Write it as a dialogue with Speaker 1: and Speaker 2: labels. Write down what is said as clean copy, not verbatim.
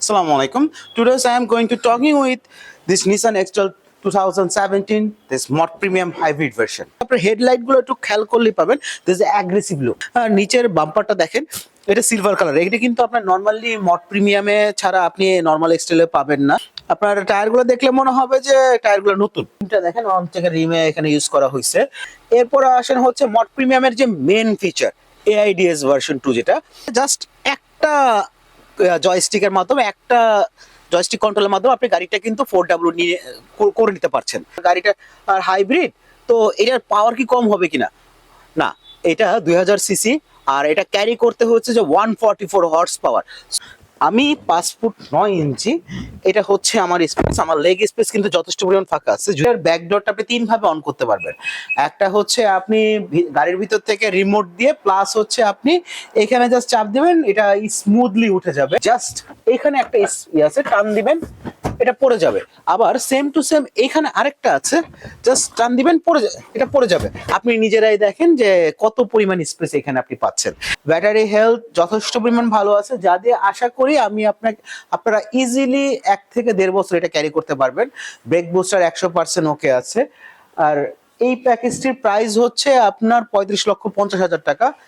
Speaker 1: Assalamu alaikum. Today I am going to talking with this Nissan X TARIL 2017 this mod premium hybrid version. আপনার headlight গুলো একটু খেয়াল করলেই পাবেন this is aggressive look. আর নিচের বাম্পারটা দেখেন, এটা সিলভার কালার। এটা কিন্তু আপনার নরমালি মড প্রিমিয়ামে ছাড়া আপনি নরমাল এক্সটেলে পাবেন না। আপনার টায়ারগুলো দেখলে মনে হবে যে টায়ারগুলো নতুন। এটা দেখেন অন থেকে রিমে এখানে ইউজ করা হয়েছে। এরপর আসেন হচ্ছে মড প্রিমিয়ামের যে মেন ফিচার AIDS ভার্সন 2, যেটা জাস্ট একটা জয়স্টিকের মাধ্যমে, একটা জয়স্টিক কন্ট্রোলের মাধ্যমে আপনি গাড়িটা কিন্তু 4W নিয়ে করে নিতে পারছেন। গাড়িটা আর হাইব্রিড, তো এটার পাওয়ার কি কম হবে কিনা? না, এটা 2000 সিসি আর এটা ক্যারি করতে হচ্ছে যে 144 হর্স পাওয়ার। আমি 5 ফুট 9 ইঞ্চি, এটা হচ্ছে আমার স্পেস। আমার লেগ স্পেস কিন্তু যথেষ্ট পরিমাণ ফাঁকা আছে। এর ব্যাক ডোরটা আপনি 3 ভাবে অন করতে পারবেন। একটা হচ্ছে আপনি গাড়ির ভিতর থেকে রিমোট দিয়ে, প্লাস হচ্ছে আপনি এখানে জাস্ট চাপ দিবেন, এটা স্মুথলি উঠে যাবে। জাস্ট এখানে একটা আছে, টান দিবেন, এটা পড়ে যাবে। আবার সেম টু সেম এখানে আরেকটা আছে, জাস্ট টান দিবেন, এটা পড়ে যাবে। আপনি নিজেরাই দেখেন যে কত পরিমাণ স্পেস এখানে আপনি পাচ্ছেন। ব্যাটারি হেলথ যথেষ্ট পরিমাণ ভালো আছে, যা দিয়ে আশা করি আপনারা ইজিলি 1 থেকে 1.5 বছর এটা ক্যারি করতে পারবেন। ব্রেক বুস্টার 100% ওকে আছে। আর এই প্যাকেজটির প্রাইস হচ্ছে আপনার 35,50,000 টাকা।